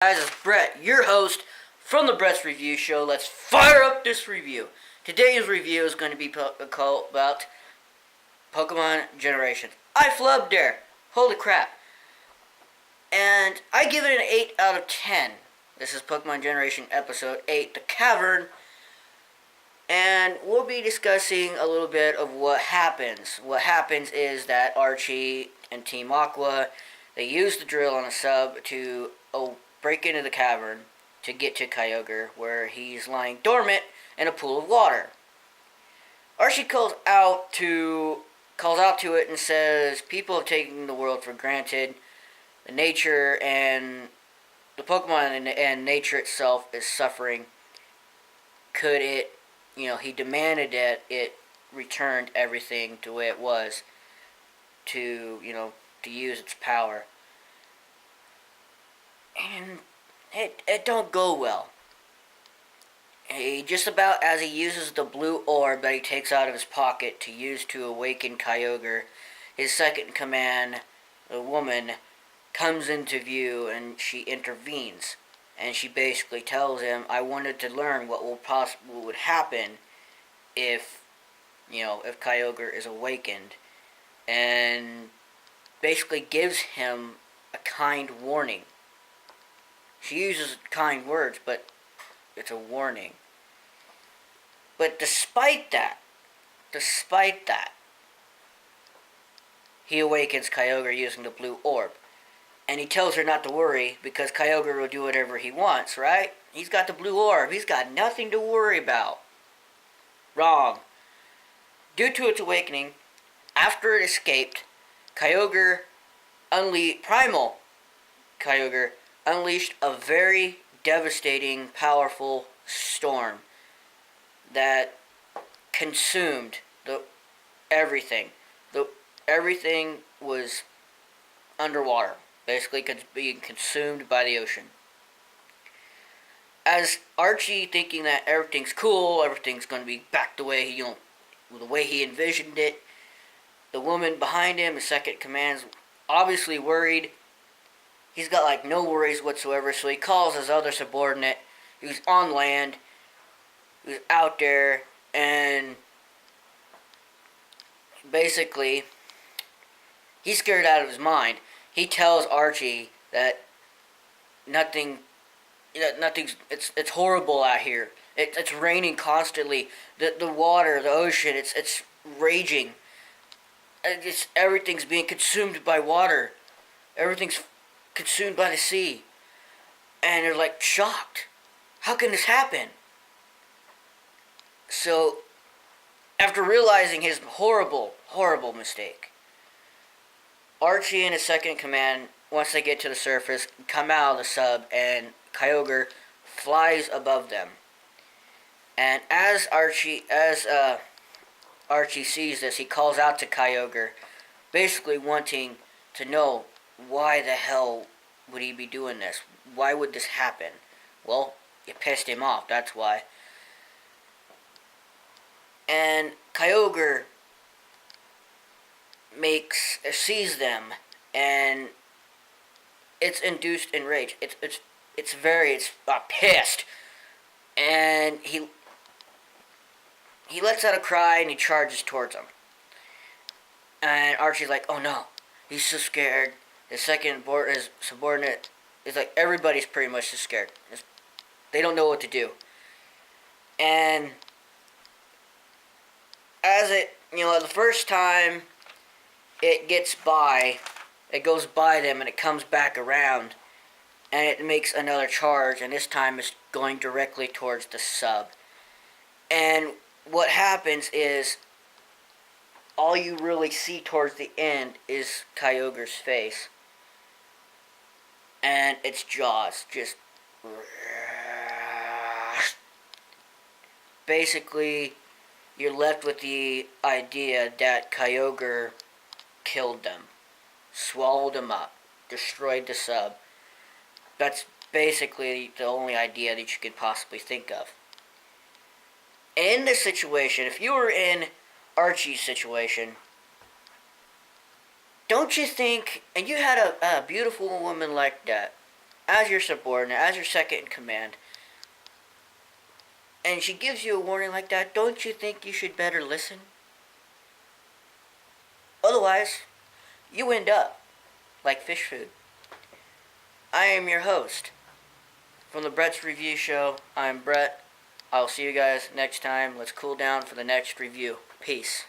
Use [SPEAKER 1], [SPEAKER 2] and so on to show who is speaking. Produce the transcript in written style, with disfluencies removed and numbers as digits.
[SPEAKER 1] Guys, it's Brett, your host from the Brett's Review Show. Let's fire up this review. Today's review is going to be about Pokemon Generations. I flubbed there. Holy crap. And I give it an 8 out of 10. This is Pokemon Generation Episode 8, The Cavern. And we'll be discussing a little bit of what happens. What happens is that Archie and Team Aqua, they use the drill on a sub to break into the cavern to get to Kyogre, where he's lying dormant in a pool of water. Archie calls out to it and says, people have taken the world for granted. The nature and the Pokemon and nature itself is suffering. Could it, he demanded that it returned everything to the way it was to use its power. And it don't go well. Just about as he uses the blue orb that he takes out of his pocket to use to awaken Kyogre, his second in command, the woman, comes into view and she intervenes. And she basically tells him, I wanted to learn what would happen if Kyogre is awakened. And basically gives him a kind warning. She uses kind words, but it's a warning. But despite that, he awakens Kyogre using the blue orb. And he tells her not to worry, because Kyogre will do whatever he wants, right? He's got the blue orb. He's got nothing to worry about. Wrong. Due to its awakening, after it escaped, Primal Kyogre unleashed a very devastating, powerful storm that consumed everything. Everything was underwater, basically being consumed by the ocean. As Archie, thinking that everything's cool, everything's going to be back the way he envisioned it, the woman behind him, the second command's obviously worried. He's got no worries whatsoever, so he calls his other subordinate, who's on land, who's out there, and basically, he's scared out of his mind. He tells Archie that it's horrible out here. It's raining constantly. The water, the ocean, it's raging. Everything's being consumed by water. Everything's consumed by the sea. And they're shocked. How can this happen? So, after realizing his horrible, horrible mistake, Archie and his second in command, once they get to the surface, come out of the sub, and Kyogre flies above them. And as Archie sees this, he calls out to Kyogre, basically wanting to know, why the hell would he be doing this? Why would this happen? Well, you pissed him off, that's why. And Kyogre sees them, and it's induced in rage. It's pissed. And he lets out a cry and he charges towards him. And Archie's like, oh no. He's so scared. His subordinate is everybody's pretty much just scared. They don't know what to do. And as the first time it goes by them and it comes back around and it makes another charge, and this time it's going directly towards the sub. And what happens is, all you really see towards the end is Kyogre's face. And its jaws just... Basically, you're left with the idea that Kyogre killed them. Swallowed them up. Destroyed the sub. That's basically the only idea that you could possibly think of. In this situation, if you were in Archie's situation, don't you think, and you had a beautiful woman like that, as your subordinate, as your second in command, and she gives you a warning like that, don't you think you should better listen? Otherwise, you end up like fish food. I am your host. From the Brett's Review Show, I'm Brett. I'll see you guys next time. Let's cool down for the next review. Peace.